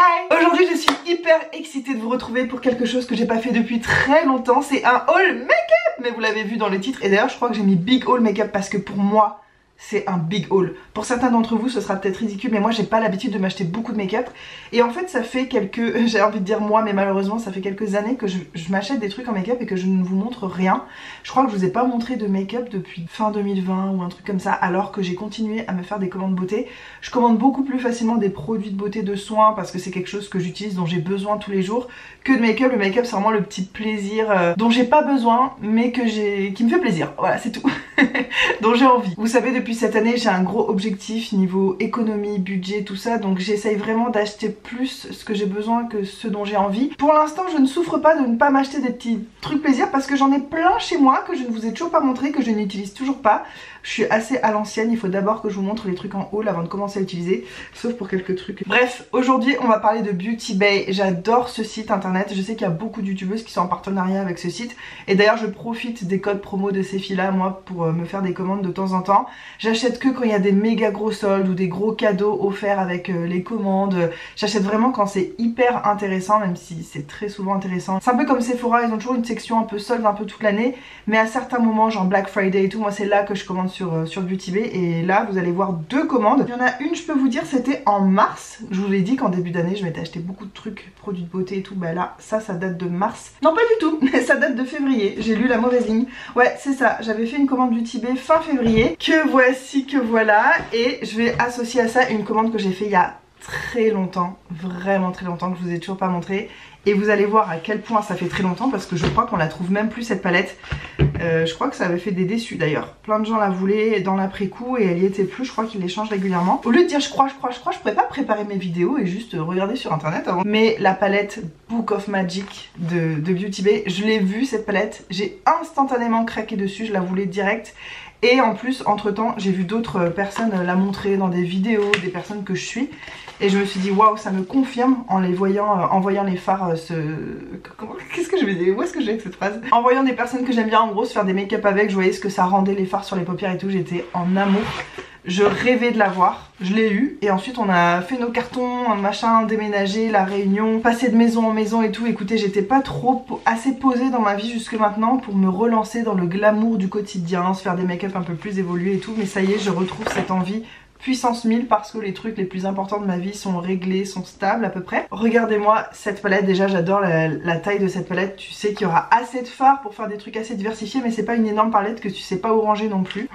Hi! Aujourd'hui je suis hyper excitée de vous retrouver pour quelque chose que j'ai pas fait depuis très longtemps. C'est un haul make-up, mais vous l'avez vu dans le titre. Et d'ailleurs je crois que j'ai mis big haul make-up parce que pour moi c'est un big haul. Pour certains d'entre vous ce sera peut-être ridicule, mais moi j'ai pas l'habitude de m'acheter beaucoup de make-up. Et en fait ça fait quelques, j'ai envie de dire moi, mais malheureusement ça fait quelques années que je m'achète des trucs en make-up et que je ne vous montre rien. Je crois que je vous ai pas montré de make-up depuis fin 2020 ou un truc comme ça, alors que j'ai continué à me faire des commandes beauté. Je commande beaucoup plus facilement des produits de beauté, de soins, parce que c'est quelque chose que j'utilise, dont j'ai besoin tous les jours, que de make-up. Le make-up c'est vraiment le petit plaisir dont j'ai pas besoin, mais qui me fait plaisir. Voilà, c'est tout. Dont j'ai envie. Vous savez, depuis cette année j'ai un gros objectif niveau économie, budget, tout ça, donc j'essaye vraiment d'acheter plus ce que j'ai besoin que ce dont j'ai envie. Pour l'instant je ne souffre pas de ne pas m'acheter des petits trucs plaisir parce que j'en ai plein chez moi que je ne vous ai toujours pas montré, que je n'utilise toujours pas. Je suis assez à l'ancienne, il faut d'abord que je vous montre les trucs en haul avant de commencer à utiliser, sauf pour quelques trucs. Bref, aujourd'hui on va parler de Beauty Bay. J'adore ce site internet, je sais qu'il y a beaucoup de youtubeuses qui sont en partenariat avec ce site, et d'ailleurs je profite des codes promo de ces filles là moi pour me faire des commandes de temps en temps. J'achète que quand il y a des méga gros soldes ou des gros cadeaux offerts avec les commandes. J'achète vraiment quand c'est hyper intéressant, même si c'est très souvent intéressant. C'est un peu comme Sephora, ils ont toujours une section un peu solde un peu toute l'année, mais à certains moments genre Black Friday et tout, moi c'est là que je commande sur Beauty Bay. Et là vous allez voir deux commandes. Il y en a une, je peux vous dire, c'était en mars. Je vous l'ai dit qu'en début d'année je m'étais acheté beaucoup de trucs, produits de beauté et tout. Bah là ça date de mars. Non pas du tout, ça date de février. J'ai lu la mauvaise ligne. Ouais c'est ça, j'avais fait une commande Beauty Bay fin février. Que voici, que voilà. Et je vais associer à ça une commande que j'ai fait il y a très longtemps, vraiment très longtemps, que je vous ai toujours pas montré. Et vous allez voir à quel point ça fait très longtemps, parce que je crois qu'on la trouve même plus cette palette. Je crois que ça avait fait des déçus d'ailleurs. Plein de gens la voulaient dans l'après-coup et elle y était plus. Je crois qu'ils les changent régulièrement. Au lieu de dire je crois, je pourrais pas préparer mes vidéos et juste regarder sur internet avant. Mais la palette Book of Magic de Beauty Bay, je l'ai vue cette palette. J'ai instantanément craqué dessus, je la voulais direct. Et en plus, entre temps, j'ai vu d'autres personnes la montrer dans des vidéos, des personnes que je suis. Et je me suis dit, waouh, ça me confirme en les voyant, en voyant les fards Qu'est-ce que je vais dire? Où est-ce que j'ai avec cette phrase? En voyant des personnes que j'aime bien, en gros, se faire des make-up avec, je voyais ce que ça rendait les fards sur les paupières et tout. J'étais en amour. Je rêvais de l'avoir, je l'ai eu, et ensuite on a fait nos cartons, un machin, déménager, la réunion, passer de maison en maison et tout. Écoutez, j'étais pas trop assez posée dans ma vie jusque maintenant pour me relancer dans le glamour du quotidien, se faire des make-up un peu plus évolués et tout, mais ça y est, je retrouve cette envie puissance 1000 parce que les trucs les plus importants de ma vie sont réglés, sont stables à peu près. Regardez-moi cette palette, déjà j'adore la taille de cette palette. Tu sais qu'il y aura assez de fards pour faire des trucs assez diversifiés, mais c'est pas une énorme palette que tu sais pas où ranger non plus.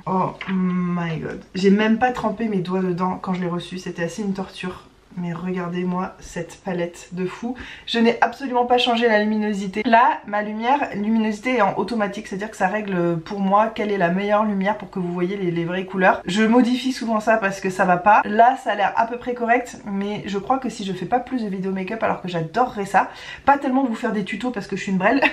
Oh my god, j'ai même pas trempé mes doigts dedans quand je l'ai reçu, c'était assez une torture. Mais regardez-moi cette palette de fou. Je n'ai absolument pas changé la luminosité. Là, ma luminosité est en automatique, c'est-à-dire que ça règle pour moi quelle est la meilleure lumière pour que vous voyez les vraies couleurs. Je modifie souvent ça parce que ça va pas. Là, ça a l'air à peu près correct, mais je crois que si je fais pas plus de vidéos make-up, alors que j'adorerais ça, pas tellement vous faire des tutos parce que je suis une brêle,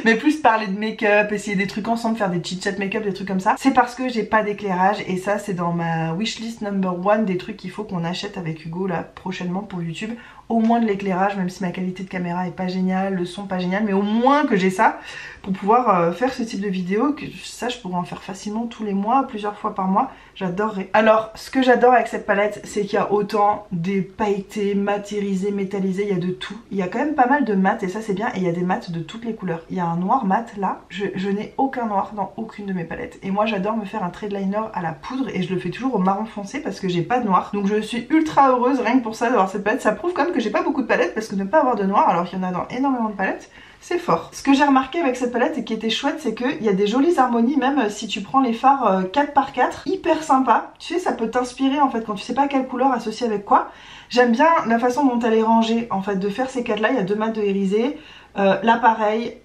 mais plus parler de make-up, essayer des trucs ensemble, faire des chit-chat make-up, des trucs comme ça, c'est parce que j'ai pas d'éclairage. Et ça, c'est dans ma wishlist number 1 des trucs qu'il faut qu'on achète avec Hugo là prochainement pour YouTube. Au moins de l'éclairage, même si ma qualité de caméra est pas géniale, le son pas génial, mais au moins que j'ai ça pour pouvoir faire ce type de vidéo, que ça je pourrais en faire facilement tous les mois, plusieurs fois par mois, j'adorerais. Alors ce que j'adore avec cette palette, c'est qu'il y a autant des pailletés, matérisés, métallisés, il y a de tout. Il y a quand même pas mal de mat et ça c'est bien, et il y a des mats de toutes les couleurs. Il y a un noir mat là, je n'ai aucun noir dans aucune de mes palettes. Et moi j'adore me faire un trait de liner à la poudre et je le fais toujours au marron foncé parce que j'ai pas de noir. Donc je suis ultra heureuse rien que pour ça d'avoir cette palette. Ça prouve quand même que j'ai pas beaucoup de palettes parce que ne pas avoir de noir alors qu'il y en a dans énormément de palettes, c'est fort. Ce que j'ai remarqué avec cette palette et qui était chouette, c'est qu'il y a des jolies harmonies, même si tu prends les fards 4x4, hyper sympa. Tu sais, ça peut t'inspirer en fait quand tu sais pas quelle couleur associer avec quoi. J'aime bien la façon dont elle est rangée en fait, de faire ces quatre là. Il y a deux mats de irisé, l'appareil,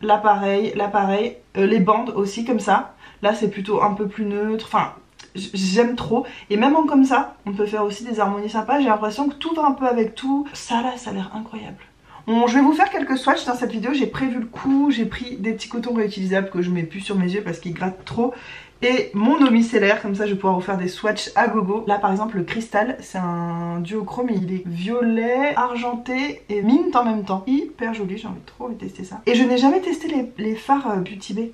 les bandes aussi comme ça. Là c'est plutôt un peu plus neutre, enfin j'aime trop. Et même en comme ça, on peut faire aussi des harmonies sympas. J'ai l'impression que tout va un peu avec tout. Ça là, ça a l'air incroyable. Bon, je vais vous faire quelques swatchs dans cette vidéo. J'ai prévu le coup, j'ai pris des petits cotons réutilisables que je mets plus sur mes yeux parce qu'ils grattent trop. Et mon eau micellaire, comme ça je vais pouvoir vous faire des swatchs à gogo. Là par exemple le cristal, c'est un duochrome et il est violet, argenté et mint en même temps. Hyper joli, j'ai trop envie de tester ça. Et je n'ai jamais testé les fards Beauty Bay.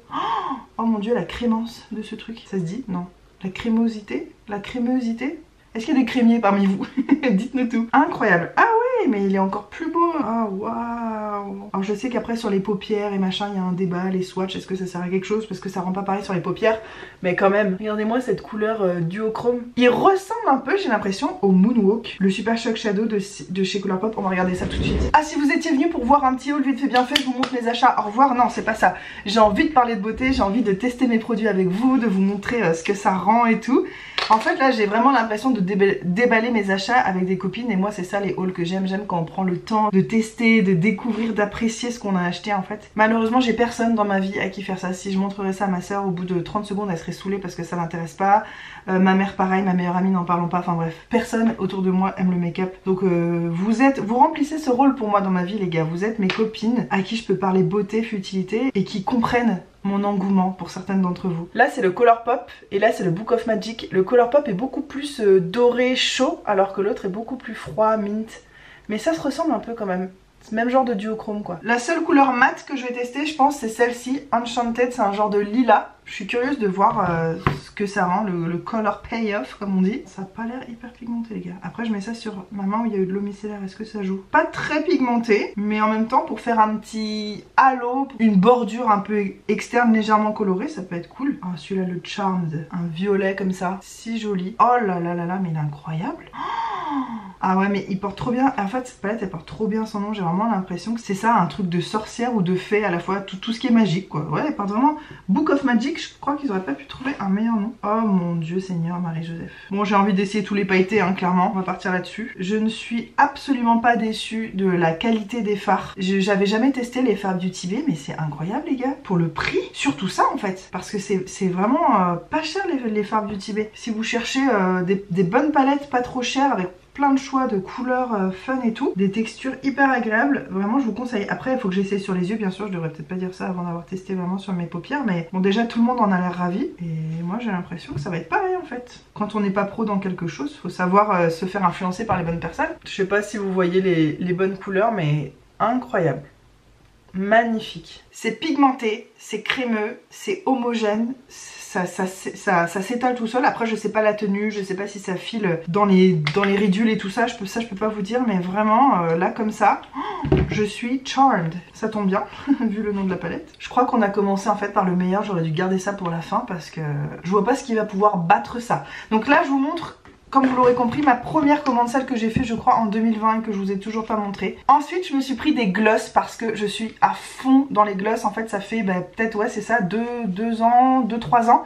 Oh mon dieu, la crémence de ce truc. Ça se dit? Non. La crémosité? La crémosité? Est-ce qu'il y a des crémiers parmi vous? Dites-nous tout. Incroyable. Ah mais il est encore plus beau. Oh waouh. Alors je sais qu'après sur les paupières et machin, il y a un débat, les swatchs, est-ce que ça sert à quelque chose? Parce que ça rend pas pareil sur les paupières. Mais quand même, regardez-moi cette couleur duochrome. Il ressemble un peu, j'ai l'impression, au Moonwalk, le Super Shock Shadow de chez Colourpop. On va regarder ça tout de suite. Ah, si vous étiez venu pour voir un petit haul vite fait bien fait, je vous montre mes achats. Au revoir. Non, c'est pas ça. J'ai envie de parler de beauté, j'ai envie de tester mes produits avec vous, de vous montrer ce que ça rend et tout. En fait là j'ai vraiment l'impression de déballer mes achats avec des copines et moi c'est ça les hauls que j'aime. J'aime quand on prend le temps de tester, de découvrir, d'apprécier ce qu'on a acheté en fait. Malheureusement j'ai personne dans ma vie à qui faire ça. Si je montrerais ça à ma soeur au bout de 30 secondes elle serait saoulée parce que ça l'intéresse pas. Ma mère pareil, ma meilleure amie n'en parlons pas, enfin bref. Personne autour de moi aime le make-up. Donc vous remplissez ce rôle pour moi dans ma vie les gars. Vous êtes mes copines à qui je peux parler beauté, futilité et qui comprennent mon engouement pour certaines d'entre vous. Là c'est le Colourpop et là c'est le Book of Magic. Le Colourpop est beaucoup plus doré, chaud, alors que l'autre est beaucoup plus froid, mint. Mais ça se ressemble un peu quand même. C'est le même genre de duochrome quoi. La seule couleur mate que je vais tester je pense c'est celle-ci, Enchanted, c'est un genre de lilas. Je suis curieuse de voir ce que ça rend, le color payoff comme on dit. Ça a pas l'air hyper pigmenté les gars. Après je mets ça sur ma main où il y a eu de l'eau micellaire, est-ce que ça joue? Pas très pigmenté, mais en même temps pour faire un petit halo, une bordure un peu externe légèrement colorée, ça peut être cool. Oh celui-là le Charmed, un violet comme ça, si joli. Oh là là là là, mais il est incroyable. Ah ouais mais il porte trop bien, en fait cette palette elle porte trop bien son nom, j'ai vraiment l'impression que c'est ça, un truc de sorcière ou de fée à la fois, tout ce qui est magique quoi. Ouais elle porte vraiment Book of Magic, je crois qu'ils auraient pas pu trouver un meilleur nom. Oh mon dieu Seigneur Marie-Joseph. Bon j'ai envie d'essayer tous les pailletés hein, clairement, on va partir là-dessus. Je ne suis absolument pas déçue de la qualité des fards. J'avais jamais testé les fards Beauty Bay mais c'est incroyable les gars, pour le prix, surtout ça en fait, parce que c'est vraiment pas cher les fards Beauty Bay. Si vous cherchez des bonnes palettes pas trop chères avec plein de choix de couleurs fun et tout, des textures hyper agréables, vraiment je vous conseille. Après il faut que j'essaie sur les yeux bien sûr, je devrais peut-être pas dire ça avant d'avoir testé vraiment sur mes paupières, mais bon déjà tout le monde en a l'air ravi et moi j'ai l'impression que ça va être pareil en fait. Quand on n'est pas pro dans quelque chose, faut savoir se faire influencer par les bonnes personnes. Je sais pas si vous voyez les bonnes couleurs mais incroyable. Magnifique. C'est pigmenté, c'est crémeux, c'est homogène, ça s'étale tout seul. Après je sais pas la tenue, je sais pas si ça file dans les ridules et tout ça, je peux pas vous dire, mais vraiment là comme ça, je suis charmed. Ça tombe bien, vu le nom de la palette. Je crois qu'on a commencé en fait par le meilleur, j'aurais dû garder ça pour la fin parce que je vois pas ce qui va pouvoir battre ça. Donc là je vous montre, comme vous l'aurez compris, ma première commande, celle que j'ai fait je crois en 2020 et que je vous ai toujours pas montré. Ensuite je me suis pris des gloss parce que je suis à fond dans les gloss. En fait ça fait peut-être ouais c'est ça 2-3 ans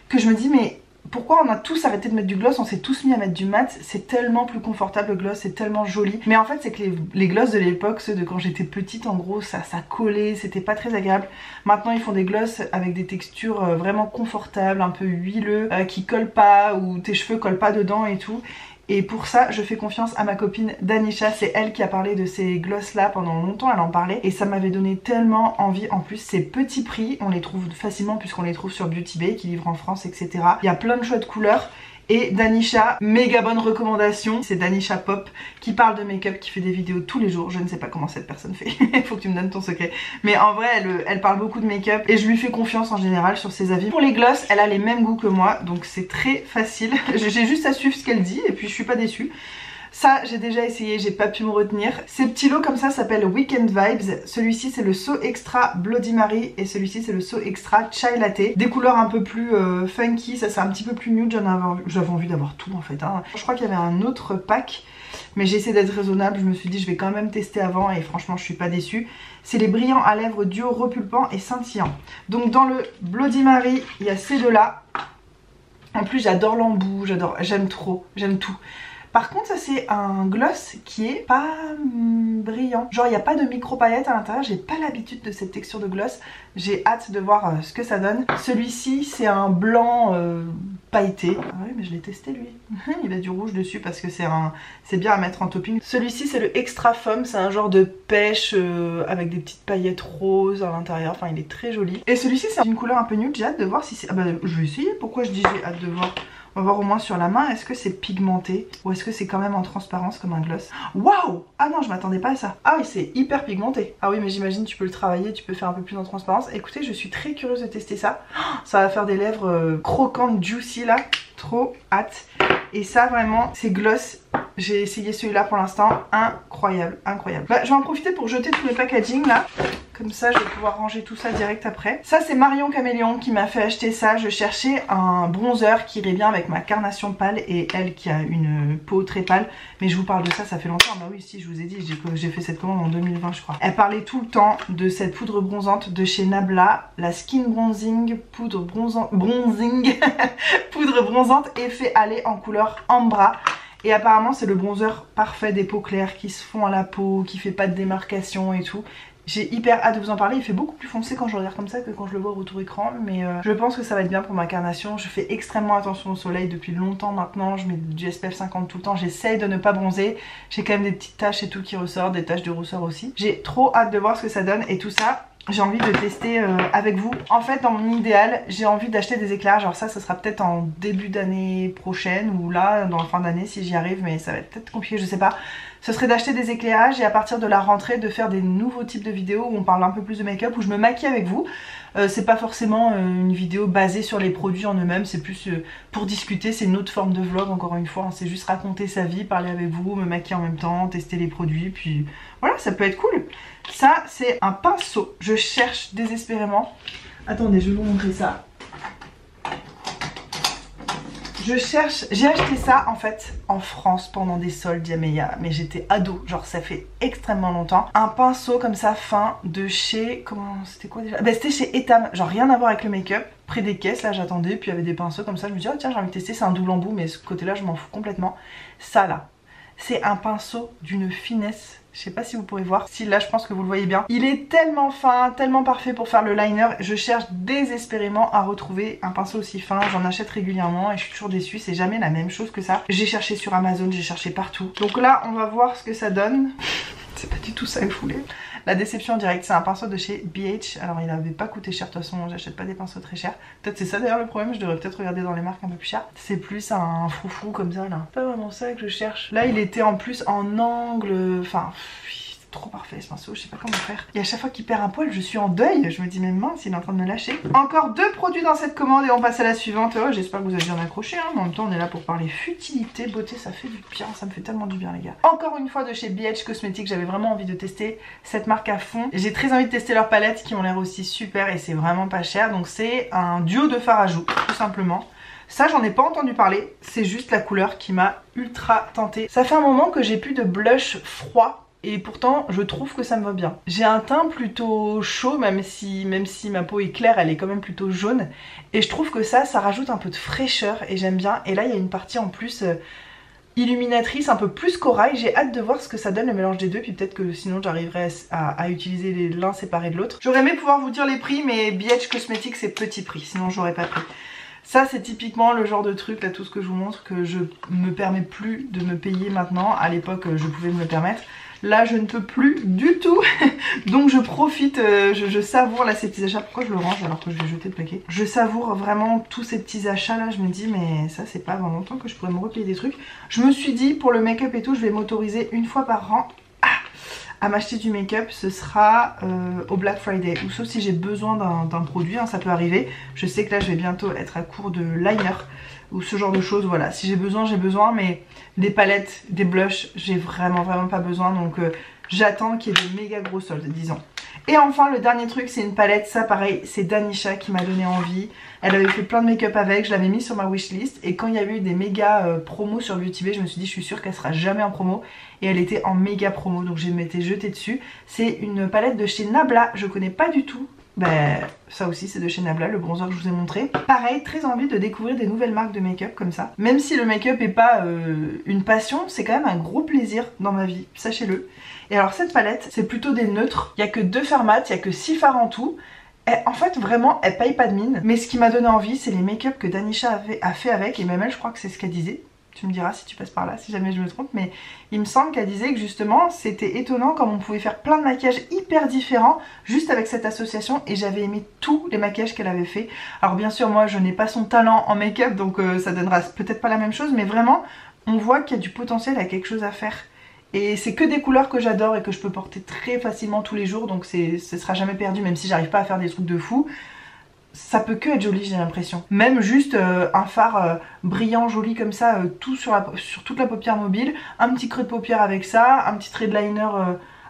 que je me dis mais pourquoi on a tous arrêté de mettre du gloss, on s'est tous mis à mettre du mat, c'est tellement plus confortable le gloss, c'est tellement joli. Mais en fait c'est que les gloss de l'époque, ceux de quand j'étais petite en gros, ça collait, c'était pas très agréable. Maintenant ils font des gloss avec des textures vraiment confortables, un peu huileux, qui collent pas, ou tes cheveux collent pas dedans et tout. Et pour ça, je fais confiance à ma copine Danisha. C'est elle qui a parlé de ces gloss là pendant longtemps, elle en parlait. Et ça m'avait donné tellement envie. En plus, c'est petit prix, on les trouve facilement puisqu'on les trouve sur Beauty Bay qui livre en France, etc. Il y a plein de choix de couleurs. Et Danisha, méga bonne recommandation, c'est Danisha Pop qui parle de make-up, qui fait des vidéos tous les jours. Je ne sais pas comment cette personne fait, il faut que tu me donnes ton secret. Mais en vrai, elle parle beaucoup de make-up et je lui fais confiance en général sur ses avis. Pour les gloss, elle a les mêmes goûts que moi, donc c'est très facile. J'ai juste à suivre ce qu'elle dit et puis je suis pas déçue. Ça j'ai déjà essayé, j'ai pas pu me retenir. Ces petits lots comme ça s'appellent Weekend Vibes. Celui-ci c'est le So Extra Bloody Mary et celui-ci c'est le So Extra Chai Latte. Des couleurs un peu plus funky, ça c'est un petit peu plus nude. J'avais envie d'avoir tout en fait hein. Je crois qu'il y avait un autre pack mais j'ai essayé d'être raisonnable. Je me suis dit je vais quand même tester avant et franchement je suis pas déçue. C'est les brillants à lèvres duo repulpant et scintillant. Donc dans le Bloody Mary il y a ces deux là. En plus j'adore l'embout, j'aime trop, j'aime tout. Par contre ça c'est un gloss qui est pas brillant. Genre il n'y a pas de micro paillettes à l'intérieur, j'ai pas l'habitude de cette texture de gloss. J'ai hâte de voir ce que ça donne. Celui-ci c'est un blanc pailleté. Ah ouais mais je l'ai testé lui. Il a du rouge dessus parce que c'est bien à mettre en topping. Celui-ci c'est le Extra Foam, c'est un genre de pêche avec des petites paillettes roses à l'intérieur. Enfin il est très joli. Et celui-ci c'est une couleur un peu nude, j'ai hâte de voir si c'est... Ah bah je vais essayer, pourquoi je dis j'ai hâte de voir. On va voir au moins sur la main, est-ce que c'est pigmenté ou est-ce que c'est quand même en transparence comme un gloss. Waouh! Ah non, je m'attendais pas à ça. Ah oui, c'est hyper pigmenté. Ah oui, mais j'imagine tu peux le travailler, tu peux faire un peu plus en transparence. Écoutez, je suis très curieuse de tester ça. Ça va faire des lèvres croquantes, juicy là. Trop hâte. Et ça vraiment, ces gloss, j'ai essayé celui-là pour l'instant, incroyable, incroyable. Bah, je vais en profiter pour jeter tous mes packaging là. Comme ça je vais pouvoir ranger tout ça direct après. Ça c'est Marion Caméléon qui m'a fait acheter ça. Je cherchais un bronzer qui irait bien avec ma carnation pâle et elle qui a une peau très pâle. Mais je vous parle de ça, ça fait longtemps. Bah oui si je vous ai dit, j'ai fait cette commande en 2020 je crois. Elle parlait tout le temps de cette poudre bronzante de chez Nabla. La Skin Bronzing poudre poudre bronzante effet allé en couleur Ambra. Et apparemment c'est le bronzer parfait des peaux claires qui se font à la peau, qui fait pas de démarcation et tout. J'ai hyper hâte de vous en parler, il fait beaucoup plus foncé quand je le regarde comme ça que quand je le vois au retour écran. Mais je pense que ça va être bien pour ma carnation. Je fais extrêmement attention au soleil depuis longtemps maintenant. Je mets du SPF 50 tout le temps, j'essaye de ne pas bronzer. J'ai quand même des petites taches et tout qui ressortent, des taches de rousseur aussi. J'ai trop hâte de voir ce que ça donne et tout ça. J'ai envie de tester avec vous. En fait dans mon idéal j'ai envie d'acheter des éclairages. Alors ça sera peut-être en début d'année prochaine ou là dans la fin d'année si j'y arrive, mais ça va être peut-être compliqué, je sais pas. Ce serait d'acheter des éclairages et à partir de la rentrée de faire des nouveaux types de vidéos où on parle un peu plus de make-up, où je me maquille avec vous. C'est pas forcément une vidéo basée sur les produits en eux-mêmes, c'est plus pour discuter, c'est une autre forme de vlog encore une fois, hein. C'est juste raconter sa vie, parler avec vous, me maquiller en même temps, tester les produits, puis voilà, ça peut être cool. Ça c'est un pinceau, je cherche désespérément. Attendez, je vais vous montrer ça. Je cherche, j'ai acheté ça en fait en France pendant des soldes Yameya, mais j'étais ado, genre ça fait extrêmement longtemps. Un pinceau comme ça fin de chez, comment, c'était quoi déjà? Bah c'était chez Etam, genre rien à voir avec le make-up. Près des caisses là j'attendais, puis il y avait des pinceaux comme ça, je me dis oh tiens j'ai envie de tester, c'est un double embout mais ce côté là je m'en fous complètement. Ça là, c'est un pinceau d'une finesse. Je sais pas si vous pourrez voir, si là je pense que vous le voyez bien. Il est tellement fin, tellement parfait pour faire le liner. Je cherche désespérément à retrouver un pinceau aussi fin. J'en achète régulièrement et je suis toujours déçue, c'est jamais la même chose que ça. J'ai cherché sur Amazon, j'ai cherché partout. Donc là on va voir ce que ça donne. C'est pas du tout ça que je voulais. La déception directe, c'est un pinceau de chez BH. Alors il avait pas coûté cher, de toute façon j'achète pas des pinceaux très chers. Peut-être c'est ça d'ailleurs le problème, je devrais peut-être regarder dans les marques un peu plus chères. C'est plus un froufrou comme ça là. Pas vraiment ça que je cherche. Là il était en plus en angle, enfin... trop parfait ce pinceau, je sais pas comment faire. Et à chaque fois qu'il perd un poil, je suis en deuil. Je me dis mais mince, il est en train de me lâcher. Encore 2 produits dans cette commande et on passe à la suivante. Oh, j'espère que vous avez bien accroché, hein. Mais en même temps on est là pour parler futilité, beauté, ça fait du bien, ça me fait tellement du bien les gars. Encore une fois de chez BH Cosmetics, j'avais vraiment envie de tester cette marque à fond. J'ai très envie de tester leurs palettes qui ont l'air aussi super et c'est vraiment pas cher. Donc c'est un duo de fard à joues, tout simplement. Ça j'en ai pas entendu parler, c'est juste la couleur qui m'a ultra tentée. Ça fait un moment que j'ai plus de blush froid. Et pourtant je trouve que ça me va bien. J'ai un teint plutôt chaud, même si ma peau est claire, elle est quand même plutôt jaune. Et je trouve que ça rajoute un peu de fraîcheur et j'aime bien. Et là il y a une partie en plus illuminatrice, un peu plus corail. J'ai hâte de voir ce que ça donne le mélange des deux. Puis peut-être que sinon j'arriverai à utiliser l'un séparé de l'autre. J'aurais aimé pouvoir vous dire les prix, mais BH Cosmetics c'est petit prix, sinon j'aurais pas pris. Ça c'est typiquement le genre de truc, là tout ce que je vous montre, que je me permets plus de me payer maintenant. À l'époque je pouvais me le permettre. Là je ne peux plus du tout. Donc je profite, je savoure là ces petits achats. Pourquoi je le range alors que je vais jeter le paquet? Je savoure vraiment tous ces petits achats là. Je me dis mais ça c'est pas avant longtemps que je pourrais me replier des trucs. Je me suis dit pour le make-up et tout je vais m'autoriser une fois par an à m'acheter du make-up. Ce sera au Black Friday, ou sauf si j'ai besoin d'un produit, hein, ça peut arriver. Je sais que là je vais bientôt être à court de liner ou ce genre de choses, voilà. Si j'ai besoin, mais des palettes, des blushs, j'ai vraiment pas besoin. Donc j'attends qu'il y ait des méga gros soldes, disons. Et enfin le dernier truc c'est une palette, ça pareil c'est Danisha qui m'a donné envie. Elle avait fait plein de make-up avec, je l'avais mis sur ma wishlist. Et quand il y avait eu des méga promos sur Beauty Bay, je me suis dit je suis sûre qu'elle sera jamais en promo. Et elle était en méga promo, donc je m'étais jetée dessus. C'est une palette de chez Nabla, je connais pas du tout. Ben ça aussi c'est de chez Nabla, le bronzer que je vous ai montré. Pareil, très envie de découvrir des nouvelles marques de make-up comme ça. Même si le make-up est pas une passion, c'est quand même un gros plaisir dans ma vie, sachez-le. Et alors cette palette, c'est plutôt des neutres. Il n'y a que 2 fards mat, il n'y a que 6 fards en tout. Et en fait vraiment, elle paye pas de mine. Mais ce qui m'a donné envie, c'est les make-up que Danisha a fait avec. Et même elle, je crois que c'est ce qu'elle disait. Tu me diras si tu passes par là, si jamais je me trompe, mais il me semble qu'elle disait que justement c'était étonnant comme on pouvait faire plein de maquillages hyper différents juste avec cette association, et j'avais aimé tous les maquillages qu'elle avait fait. Alors bien sûr moi je n'ai pas son talent en make-up donc ça donnera peut-être pas la même chose, mais vraiment on voit qu'il y a du potentiel, il y a quelque chose à faire. Et c'est que des couleurs que j'adore et que je peux porter très facilement tous les jours, donc ce sera jamais perdu, même si j'arrive pas à faire des trucs de fou. ça peut que être joli, j'ai l'impression. Même juste un fard brillant, joli comme ça, tout sur toute la paupière mobile, un petit creux de paupière avec ça, un petit trait de liner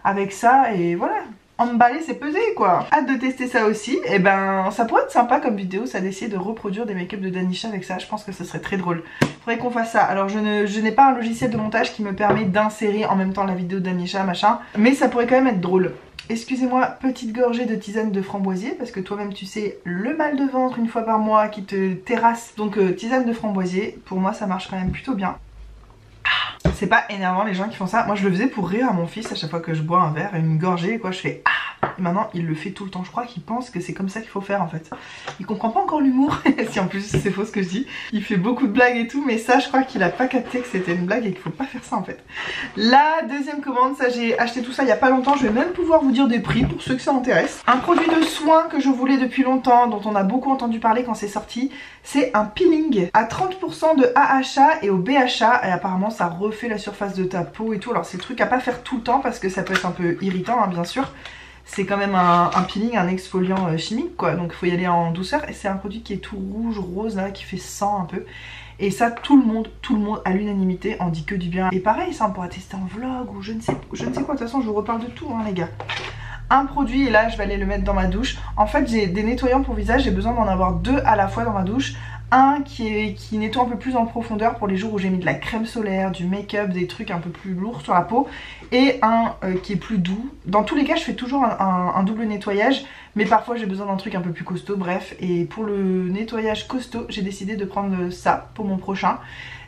avec ça, et voilà. Emballer, c'est pesé quoi. Hâte de tester ça aussi. Et ben ça pourrait être sympa comme vidéo, ça, d'essayer de reproduire des make-up de Danisha avec ça. Je pense que ce serait très drôle. Faudrait qu'on fasse ça. Alors je n'ai pas un logiciel de montage qui me permet d'insérer en même temps la vidéo de Danisha machin, mais ça pourrait quand même être drôle. Excusez-moi, petite gorgée de tisane de framboisier, parce que toi-même tu sais le mal de ventre une fois par mois qui te terrasse. Donc tisane de framboisier, pour moi ça marche quand même plutôt bien. C'est pas énervant les gens qui font ça. Moi je le faisais pour rire à mon fils à chaque fois que je bois un verre et une gorgée quoi, je fais ah. Et maintenant il le fait tout le temps. Je crois qu'il pense que c'est comme ça qu'il faut faire en fait. Il comprend pas encore l'humour. Si en plus c'est faux ce que je dis. Il fait beaucoup de blagues et tout, mais ça je crois qu'il a pas capté que c'était une blague et qu'il faut pas faire ça en fait. La deuxième commande, ça j'ai acheté tout ça il y a pas longtemps. Je vais même pouvoir vous dire des prix pour ceux que ça intéresse. Un produit de soin que je voulais depuis longtemps, dont on a beaucoup entendu parler quand c'est sorti. C'est un peeling à 30% de AHA et au BHA, et apparemment ça refait la surface de ta peau et tout. Alors c'est le truc à pas faire tout le temps parce que ça peut être un peu irritant hein, bien sûr. C'est quand même un peeling, un exfoliant chimique quoi, donc il faut y aller en douceur. Et c'est un produit qui est tout rouge, rose là, qui fait sang un peu. Et ça tout le monde à l'unanimité en dit que du bien. Et pareil ça on pourra tester en vlog ou je ne sais quoi. De toute façon je vous reparle de tout hein les gars. Un produit et là je vais aller le mettre dans ma douche. En fait j'ai des nettoyants pour visage, j'ai besoin d'en avoir deux à la fois dans ma douche. Un qui nettoie un peu plus en profondeur pour les jours où j'ai mis de la crème solaire, du make-up, des trucs un peu plus lourds sur la peau. Et un qui est plus doux. Dans tous les cas je fais toujours un double nettoyage, mais parfois j'ai besoin d'un truc un peu plus costaud, bref. Et pour le nettoyage costaud j'ai décidé de prendre ça pour mon prochain.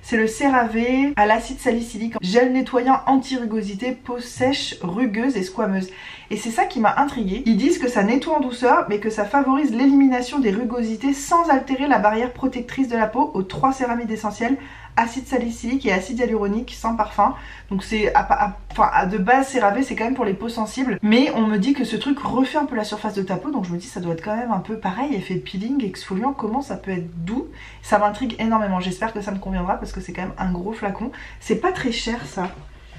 C'est le CeraVe à l'acide salicylique, gel nettoyant anti-rugosité, peau sèche, rugueuse et squameuse. Et c'est ça qui m'a intriguée. Ils disent que ça nettoie en douceur, mais que ça favorise l'élimination des rugosités sans altérer la barrière protectrice de la peau aux 3 céramides essentielles, acide salicylique et acide hyaluronique sans parfum. Donc c'est de base CeraVe c'est quand même pour les peaux sensibles, mais on me dit que ce truc refait un peu la surface de ta peau, donc je me dis ça doit être quand même un peu pareil, effet peeling, exfoliant, comment ça peut être doux. Ça m'intrigue énormément, j'espère que ça me conviendra parce que c'est quand même un gros flacon. C'est pas très cher ça,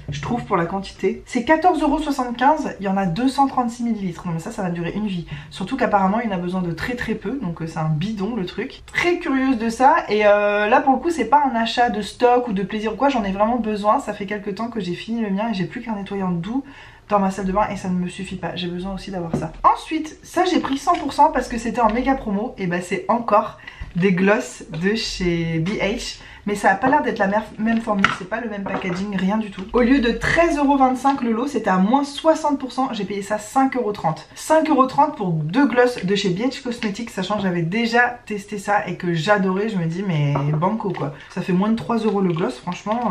je trouve, pour la quantité. C'est 14,75 €, il y en a 236 ml. Non mais ça va durer une vie. Surtout qu'apparemment il en a besoin de très peu, donc c'est un bidon le truc. Très curieuse de ça, et là pour le coup c'est pas un achat de stock ou de plaisir ou quoi, j'en ai vraiment besoin. Ça fait quelques temps que j'ai fini le mien et j'ai plus qu'un nettoyant doux dans ma salle de bain et ça ne me suffit pas, j'ai besoin aussi d'avoir ça. Ensuite, ça j'ai pris 100% parce que c'était en méga promo, et bah c'est encore des gloss de chez BH. Mais ça a pas l'air d'être la même formule, c'est pas le même packaging, rien du tout. Au lieu de 13,25 € le lot, c'était à moins 60%, j'ai payé ça 5,30 €. 5,30 € pour 2 gloss de chez BH Cosmetics, sachant que j'avais déjà testé ça et que j'adorais, je me dis mais banco quoi. Ça fait moins de 3 € le gloss, franchement,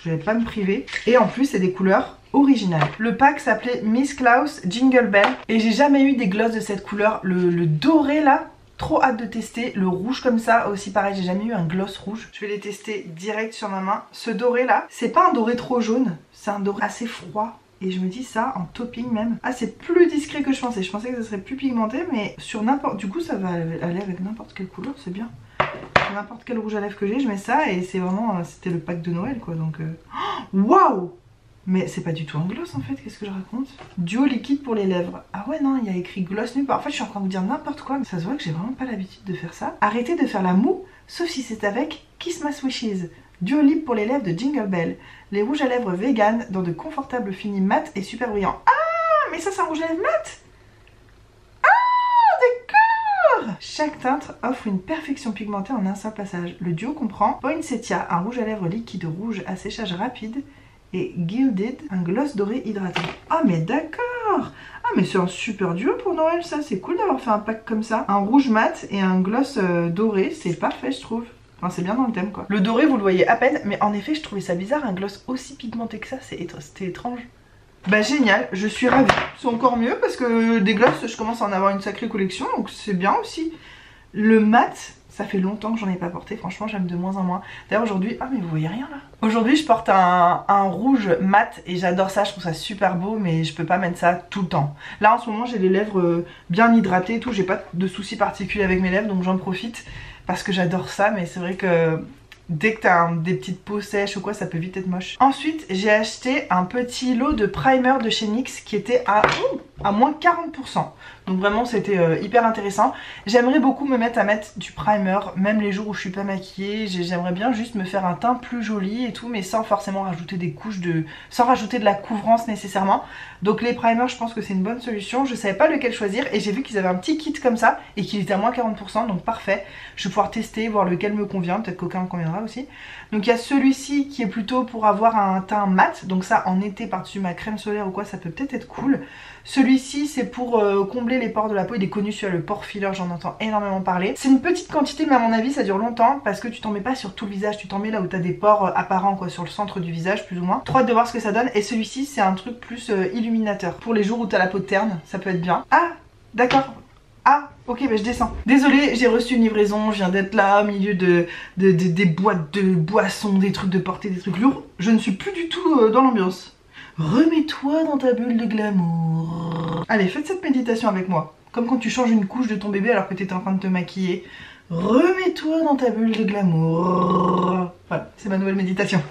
je vais pas me priver. Et en plus c'est des couleurs originales. Le pack s'appelait Miss Klaus Jingle Bell et j'ai jamais eu des gloss de cette couleur. Le doré là, trop hâte de tester. Le rouge comme ça aussi pareil, j'ai jamais eu un gloss rouge. Je vais les tester direct sur ma main. Ce doré là, c'est pas un doré trop jaune, c'est un doré assez froid. Et je me dis ça en topping même. Ah c'est plus discret que je pensais que ça serait plus pigmenté, mais sur n'importe... Du coup ça va aller avec n'importe quelle couleur, c'est bien. Sur n'importe quel rouge à lèvres que j'ai, je mets ça et c'est vraiment... C'était le pack de Noël quoi, donc... Waouh! Mais c'est pas du tout un gloss en fait, qu'est-ce que je raconte? Duo liquide pour les lèvres. Ah ouais non, il y a écrit gloss nu. En fait je suis en train de vous dire n'importe quoi, mais ça se voit que j'ai vraiment pas l'habitude de faire ça. Arrêtez de faire la moue, sauf si c'est avec Kiss My Swishes. Duo lip pour les lèvres de Jingle Bell. Les rouges à lèvres vegan dans de confortables finis mat et super brillants. Ah mais ça c'est un rouge à lèvres mat. Ah d'accord. Chaque teinte offre une perfection pigmentée en un seul passage. Le duo comprend Poinsettia, un rouge à lèvres liquide rouge à séchage rapide, et Gilded, un gloss doré hydratant. Ah mais d'accord. Ah mais c'est un super duo pour Noël ça, c'est cool d'avoir fait un pack comme ça. Un rouge mat et un gloss doré, c'est parfait je trouve. Enfin c'est bien dans le thème quoi. Le doré vous le voyez à peine, mais en effet je trouvais ça bizarre, un gloss aussi pigmenté que ça, c'était étrange. Bah génial, je suis ravie. C'est encore mieux parce que des gloss je commence à en avoir une sacrée collection, donc c'est bien aussi. Le mat, ça fait longtemps que j'en ai pas porté, franchement j'aime de moins en moins. D'ailleurs aujourd'hui, ah mais vous voyez rien là. Aujourd'hui je porte un rouge mat et j'adore ça, je trouve ça super beau, mais je peux pas mettre ça tout le temps. Là en ce moment j'ai les lèvres bien hydratées et tout, j'ai pas de soucis particuliers avec mes lèvres donc j'en profite parce que j'adore ça, mais c'est vrai que dès que t'as des petites peaux sèches ou quoi ça peut vite être moche. Ensuite j'ai acheté un petit lot de primer de chez NYX qui était à moins 40%. Donc vraiment c'était hyper intéressant. J'aimerais beaucoup me mettre à mettre du primer, même les jours où je suis pas maquillée. J'aimerais bien juste me faire un teint plus joli et tout, mais sans forcément rajouter des couches sans rajouter de la couvrance nécessairement. Donc les primers, je pense que c'est une bonne solution. Je savais pas lequel choisir et j'ai vu qu'ils avaient un petit kit comme ça et qu'il était à moins 40%, donc parfait. Je vais pouvoir tester, voir lequel me convient, peut-être qu'aucun me conviendra aussi. Donc il y a celui-ci qui est plutôt pour avoir un teint mat, donc ça en été par-dessus ma crème solaire ou quoi, ça peut peut-être être cool. Celui-ci c'est pour combler les pores de la peau, il est connu sur le pore filler, j'en entends énormément parler. C'est une petite quantité mais à mon avis ça dure longtemps parce que tu t'en mets pas sur tout le visage, tu t'en mets là où t'as des pores apparents quoi, sur le centre du visage plus ou moins. Trop hâte de voir ce que ça donne. Et celui-ci c'est un truc plus illuminateur, pour les jours où t'as la peau terne, ça peut être bien. Ah d'accord. Ah, ok, bah je descends. Désolée, j'ai reçu une livraison, je viens d'être là au milieu des boîtes de boissons, des trucs de portée, des trucs lourds. Je ne suis plus du tout dans l'ambiance. Remets-toi dans ta bulle de glamour. Allez, faites cette méditation avec moi. Comme quand tu changes une couche de ton bébé alors que tu étais en train de te maquiller. Remets-toi dans ta bulle de glamour. Voilà, c'est ma nouvelle méditation.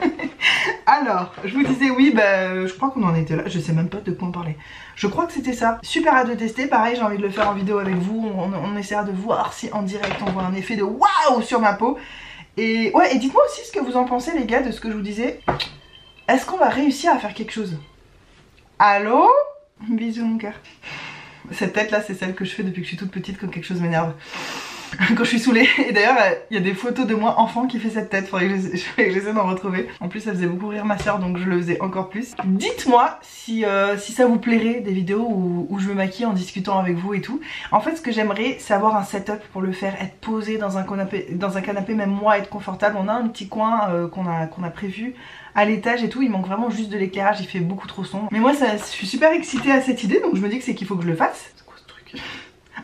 Alors, je vous disais oui, bah je crois qu'on en était là, je sais même pas de quoi on parlait. Je crois que c'était ça. Super hâte de tester, pareil j'ai envie de le faire en vidéo avec vous, on essaiera de voir si en direct on voit un effet de waouh sur ma peau. Et ouais, et dites-moi aussi ce que vous en pensez les gars de ce que je vous disais. Est-ce qu'on va réussir à faire quelque chose? Allô? Bisous mon cœur. Cette tête là c'est celle que je fais depuis que je suis toute petite quand quelque chose m'énerve. Quand je suis saoulée. Et d'ailleurs il y a des photos de moi enfant qui fait cette tête, faudrait que j'essaie d'en retrouver. En plus ça faisait beaucoup rire ma soeur donc je le faisais encore plus. Dites-moi si ça vous plairait des vidéos où je me maquille en discutant avec vous et tout. En fait ce que j'aimerais c'est avoir un setup pour le faire, être posé dans un canapé, même moi être confortable. On a un petit coin qu'on a prévu à l'étage et tout, il manque vraiment juste de l'éclairage, il fait beaucoup trop sombre. Mais moi je suis super excitée à cette idée donc je me dis que c'est qu'il faut que je le fasse. C'est quoi ce truc?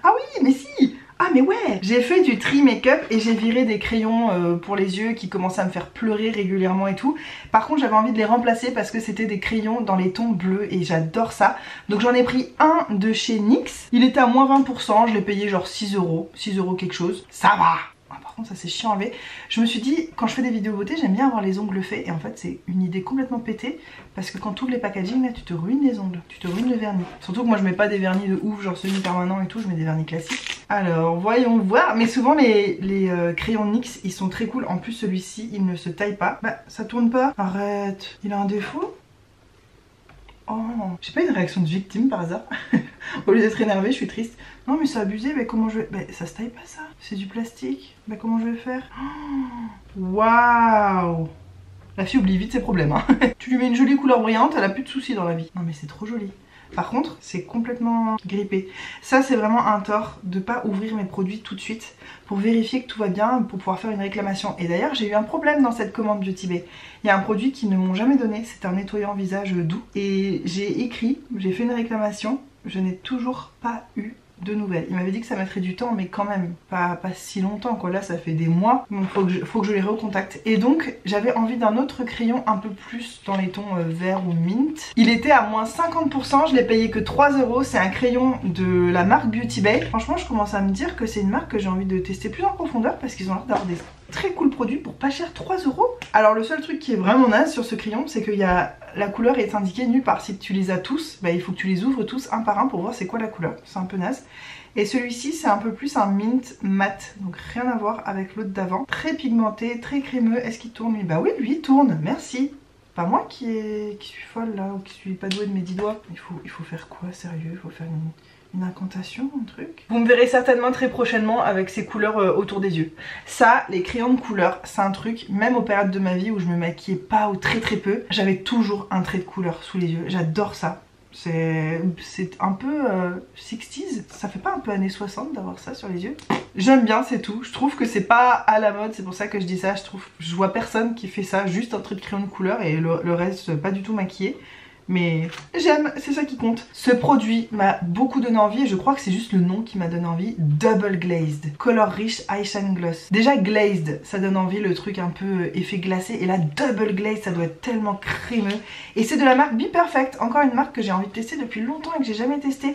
Ah oui mais si! Ah mais ouais, j'ai fait du tri make-up et j'ai viré des crayons pour les yeux qui commençaient à me faire pleurer régulièrement et tout. Par contre j'avais envie de les remplacer parce que c'était des crayons dans les tons bleus et j'adore ça. Donc j'en ai pris un de chez NYX. Il était à moins 20%, je l'ai payé genre 6 euros quelque chose. Ça va. Par contre ça c'est chiant à enlever. Je me suis dit quand je fais des vidéos beauté j'aime bien avoir les ongles faits et en fait c'est une idée complètement pétée parce que quand tu ouvres les packaging là tu te ruines les ongles, tu te ruines le vernis. Surtout que moi je mets pas des vernis de ouf genre semi-permanent et tout, je mets des vernis classiques. Alors voyons voir, mais souvent les crayons NYX ils sont très cool, en plus celui-ci il ne se taille pas. Bah ça tourne pas, arrête, il a un défaut. Oh, j'ai pas une réaction de victime par hasard. Au lieu d'être énervée, je suis triste. Non mais c'est abusé, mais comment je vais... Bah ça se taille pas ça, c'est du plastique. Bah comment je vais faire? Waouh! La fille oublie vite ses problèmes hein. Tu lui mets une jolie couleur brillante, elle a plus de soucis dans la vie. Non mais c'est trop joli. Par contre, c'est complètement grippé. Ça, c'est vraiment un tort de pas ouvrir mes produits tout de suite pour vérifier que tout va bien, pour pouvoir faire une réclamation. Et d'ailleurs, j'ai eu un problème dans cette commande Beauty Bay. Il y a un produit qu'ils ne m'ont jamais donné, c'est un nettoyant visage doux. Et j'ai écrit, j'ai fait une réclamation, je n'ai toujours pas eu de nouvelles. Il m'avait dit que ça mettrait du temps mais quand même pas si longtemps quoi, là ça fait des mois donc faut que je les recontacte. Et donc j'avais envie d'un autre crayon un peu plus dans les tons vert ou mint. Il était à moins 50%, je l'ai payé que 3 euros. C'est un crayon de la marque Beauty Bay. Franchement je commence à me dire que c'est une marque que j'ai envie de tester plus en profondeur parce qu'ils ont l'air d'avoir des très cool produits pour pas cher, 3 euros. Alors le seul truc qui est vraiment naze sur ce crayon c'est que la couleur est indiquée nulle part. Si tu les as tous, bah, il faut que tu les ouvres tous un par un pour voir c'est quoi la couleur. C'est un peu naze. Et celui-ci c'est un peu plus un mint mat, donc rien à voir avec l'autre d'avant. Très pigmenté, très crémeux. Est-ce qu'il tourne lui? Bah oui lui il tourne, merci. Pas moi qui suis folle là, ou qui suis pas douée de mes 10 doigts. Il faut faire quoi sérieux? Il faut faire une incantation, un truc. Vous me verrez certainement très prochainement avec ces couleurs autour des yeux. Ça, les crayons de couleur, c'est un truc, même aux périodes de ma vie où je me maquillais pas ou très peu, j'avais toujours un trait de couleur sous les yeux. J'adore ça. C'est un peu 60s, ça fait pas un peu années 60 d'avoir ça sur les yeux? J'aime bien, c'est tout. Je trouve que c'est pas à la mode, c'est pour ça que je dis ça. Je vois personne qui fait ça, juste un trait de crayon de couleur et le reste pas du tout maquillé. Mais j'aime, c'est ça qui compte. Ce produit m'a beaucoup donné envie et je crois que c'est juste le nom qui m'a donné envie. Double Glazed, Color Rich Eyeshine Gloss. Déjà glazed, ça donne envie, le truc un peu effet glacé. Et là Double Glazed, ça doit être tellement crémeux. Et c'est de la marque Be Perfect, encore une marque que j'ai envie de tester depuis longtemps et que j'ai jamais testé.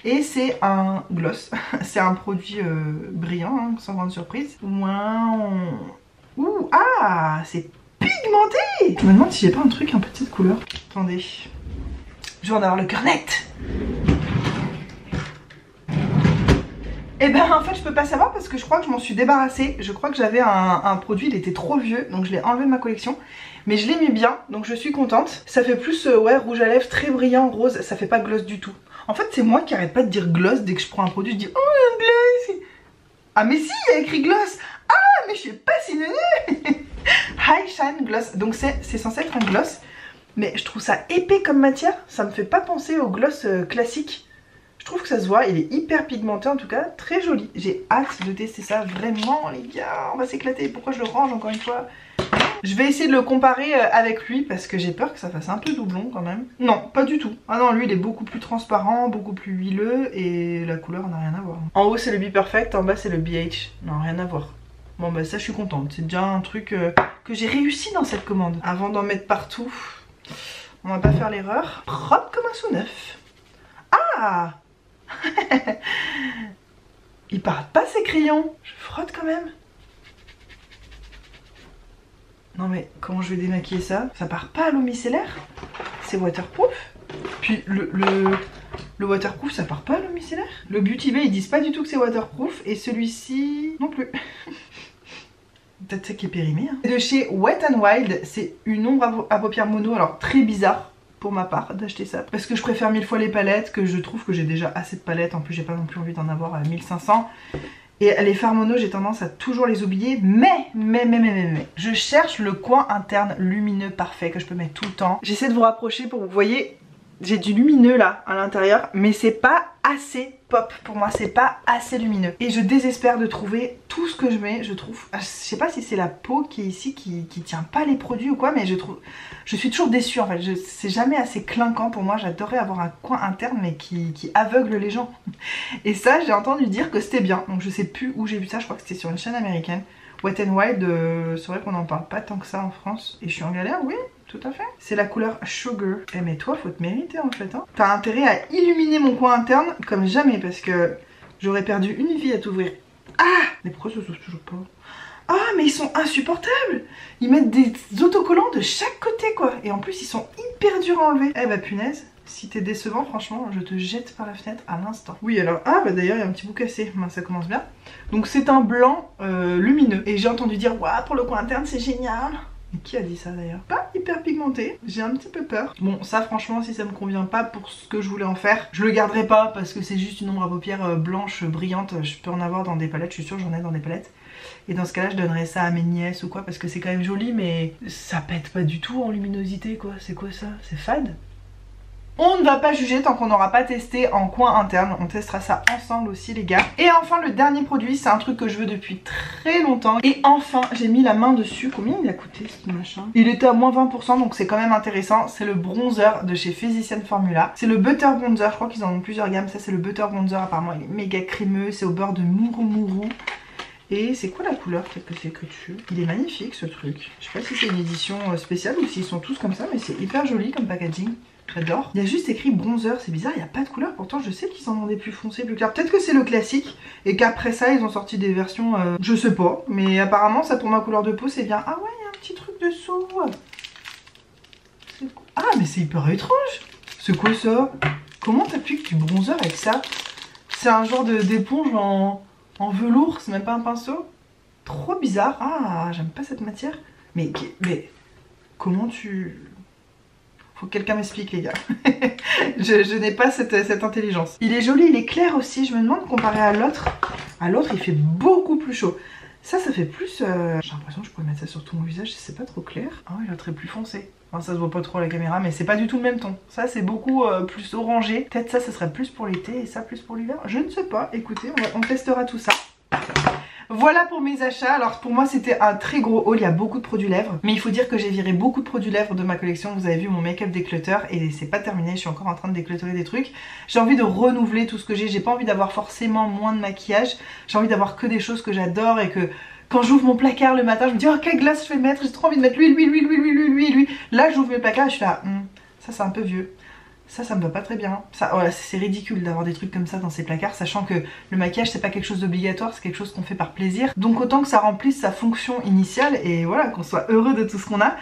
Et c'est un gloss, c'est un produit brillant, hein, sans grande surprise. Waouh. Ouh, ah, c'est pigmenté. Je me demande si j'ai pas un truc un peu de cette couleur. Attendez. Je vais en avoir le cœur net. Et ben en fait je peux pas savoir parce que je crois que je m'en suis débarrassée. Je crois que j'avais un produit, il était trop vieux, donc je l'ai enlevé de ma collection. Mais je l'ai mis bien, donc je suis contente. Ça fait plus ouais, rouge à lèvres très brillant, rose, ça fait pas gloss du tout. En fait c'est moi qui arrête pas de dire gloss dès que je prends un produit, je dis oh un gloss. Ah mais si, il y a écrit gloss. Ah mais je suis pas si nulle. High Shine Gloss, donc c'est censé être un gloss. Mais je trouve ça épais comme matière, ça me fait pas penser au gloss classique. Je trouve que ça se voit, il est hyper pigmenté en tout cas, très joli. J'ai hâte de tester ça vraiment les gars, on va s'éclater. Pourquoi je le range encore une fois? Je vais essayer de le comparer avec lui parce que j'ai peur que ça fasse un peu doublon quand même. Non, pas du tout. Ah non, lui il est beaucoup plus transparent, beaucoup plus huileux et la couleur n'a rien à voir. En haut c'est le Be Perfect, en bas c'est le BH. Non, rien à voir. Bon bah ça je suis contente, c'est déjà un truc que j'ai réussi dans cette commande. Avant d'en mettre partout, on va pas faire l'erreur. Propre comme un sous neuf. Ah ils partent pas ces crayons. Je frotte quand même. Non mais comment je vais démaquiller ça? Ça part pas à l'eau micellaire? C'est waterproof? Puis le waterproof ça part pas à l'eau micellaire? Le Beauty Bay ils disent pas du tout que c'est waterproof et celui-ci non plus. Peut-être ça qui est périmé. Hein. De chez Wet n Wild, c'est une ombre à paupières mono, alors très bizarre pour ma part d'acheter ça. Parce que je préfère 1000 fois les palettes, que je trouve que j'ai déjà assez de palettes, en plus j'ai pas non plus envie d'en avoir à 1500. Et les fards mono, j'ai tendance à toujours les oublier, mais, je cherche le coin interne lumineux parfait que je peux mettre tout le temps. J'essaie de vous rapprocher pour que vous voyez, j'ai du lumineux là à l'intérieur, mais c'est pas assez pop pour moi, c'est pas assez lumineux. Et je désespère de trouver tout ce que je mets, je trouve. Je sais pas si c'est la peau qui est ici qui tient pas les produits ou quoi, mais je suis toujours déçue en fait. C'est jamais assez clinquant pour moi, j'adorerais avoir un coin interne mais qui aveugle les gens. Et ça, j'ai entendu dire que c'était bien, donc je sais plus où j'ai vu ça, je crois que c'était sur une chaîne américaine. Wet n Wild, c'est vrai qu'on en parle pas tant que ça en France. Et je suis en galère, oui, tout à fait. C'est la couleur Sugar. Eh mais toi, faut te mériter en fait. Hein. T'as intérêt à illuminer mon coin interne comme jamais parce que j'aurais perdu une vie à t'ouvrir. Ah! Mais pourquoi ça s'ouvre toujours pas? Ah, mais ils sont insupportables! Ils mettent des autocollants de chaque côté quoi. Et en plus, ils sont hyper durs à enlever. Eh bah punaise. Si t'es décevant, franchement, je te jette par la fenêtre à l'instant. Oui, alors, ah bah d'ailleurs, il y a un petit bout cassé, ben, ça commence bien. Donc c'est un blanc lumineux. Et j'ai entendu dire, waouh, pour le coin interne, c'est génial. Mais qui a dit ça d'ailleurs? Pas hyper pigmenté, j'ai un petit peu peur. Bon, ça franchement, si ça me convient pas pour ce que je voulais en faire, je le garderai pas parce que c'est juste une ombre à paupières blanche, brillante. Je peux en avoir dans des palettes, je suis sûre, j'en ai dans des palettes. Et dans ce cas là je donnerais ça à mes nièces ou quoi parce que c'est quand même joli mais ça pète pas du tout en luminosité quoi. C'est quoi ça? C'est fade? On ne va pas juger tant qu'on n'aura pas testé en coin interne. On testera ça ensemble aussi les gars. Et enfin le dernier produit, c'est un truc que je veux depuis très longtemps. Et enfin j'ai mis la main dessus. Combien il a coûté ce machin? Il était à moins 20% donc c'est quand même intéressant. C'est le bronzer de chez Physician Formula. C'est le Butter Bronzer, je crois qu'ils en ont plusieurs gammes. Ça c'est le Butter Bronzer, apparemment il est méga crémeux. C'est au beurre de mourou. Et c'est quoi la couleur peut-être que c'est écrit dessus? Il est magnifique ce truc. Je sais pas si c'est une édition spéciale ou s'ils sont tous comme ça, mais c'est hyper joli comme packaging. J'adore. Il y a juste écrit bronzer, c'est bizarre, il n'y a pas de couleur. Pourtant je sais qu'ils en ont des plus foncés, plus clairs. Peut-être que c'est le classique et qu'après ça ils ont sorti des versions, je sais pas. Mais apparemment ça pour ma couleur de peau c'est bien. Ah ouais, il y a un petit truc dessous. Ah mais c'est hyper étrange. C'est quoi ça? Comment t'appliques du bronzer avec ça? C'est un genre d'éponge en velours, c'est même pas un pinceau. Trop bizarre. Ah, j'aime pas cette matière. Mais comment tu... Faut que quelqu'un m'explique les gars. je n'ai pas cette intelligence. Il est joli, il est clair aussi. Je me demande comparé à l'autre. À l'autre il fait beaucoup plus chaud. Ça fait plus... J'ai l'impression que je pourrais mettre ça sur tout mon visage. C'est pas trop clair. Ah oui, l'autre est plus foncé. Enfin, ça se voit pas trop à la caméra mais c'est pas du tout le même ton. Ça c'est beaucoup plus orangé. Peut-être ça serait plus pour l'été et ça plus pour l'hiver. Je ne sais pas. Écoutez, on testera tout ça. Voilà pour mes achats. Alors pour moi c'était un très gros haul, il y a beaucoup de produits lèvres. Mais il faut dire que j'ai viré beaucoup de produits lèvres de ma collection. Vous avez vu mon make-up déclutter et c'est pas terminé, je suis encore en train de déclutterer des trucs. J'ai envie de renouveler tout ce que j'ai pas envie d'avoir forcément moins de maquillage. J'ai envie d'avoir que des choses que j'adore et que... Quand j'ouvre mon placard le matin, je me dis oh quelle glace je vais mettre, j'ai trop envie de mettre l'huile. Là j'ouvre mes placards et je suis là, ça c'est un peu vieux. Ça me va pas très bien. Ça, voilà, c'est ridicule d'avoir des trucs comme ça dans ces placards, sachant que le maquillage c'est pas quelque chose d'obligatoire, c'est quelque chose qu'on fait par plaisir. Donc autant que ça remplisse sa fonction initiale et voilà, qu'on soit heureux de tout ce qu'on a.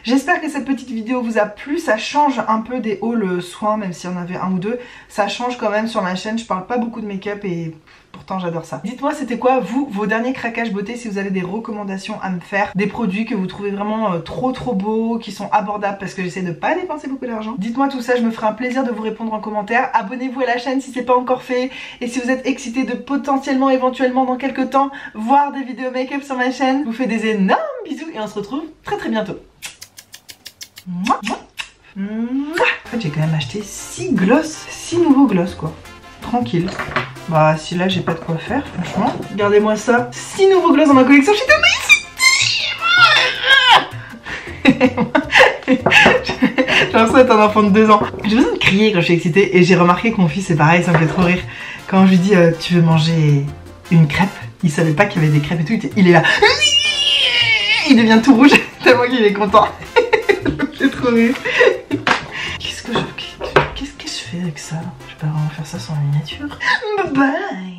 J'espère que cette petite vidéo vous a plu, ça change un peu des hauls soins, même s'il y en avait un ou deux. Ça change quand même sur ma chaîne, je parle pas beaucoup de make-up et Pourtant j'adore ça. Dites-moi c'était quoi vous, vos derniers craquages beauté, si vous avez des recommandations à me faire, des produits que vous trouvez vraiment trop beaux, qui sont abordables parce que j'essaie de pas dépenser beaucoup d'argent. Dites-moi tout ça, je me ferai un plaisir de vous répondre en commentaire. Abonnez-vous à la chaîne si c'est pas encore fait. Et si vous êtes excité de potentiellement, éventuellement dans quelques temps, voir des vidéos make-up sur ma chaîne, je vous fais des énormes bisous et on se retrouve très bientôt. Mouah, mouah. En fait j'ai quand même acheté 6 gloss, 6 nouveaux gloss quoi. Tranquille. Bah si là j'ai pas de quoi faire franchement. Regardez-moi ça. 6 nouveaux gloss dans ma collection. Je suis tellement excitée. J'ai l'impression d'être un enfant de 2 ans. J'ai besoin de crier quand je suis excitée. Et j'ai remarqué que mon fils c'est pareil, ça me fait trop rire. Quand je lui dis tu veux manger une crêpe, il savait pas qu'il y avait des crêpes et tout. Il est là. Il devient tout rouge tellement qu'il est content. C'est trop rire. Qu'est-ce que je fais avec ça? Je vais pas vraiment faire ça sans miniature. Bye bye.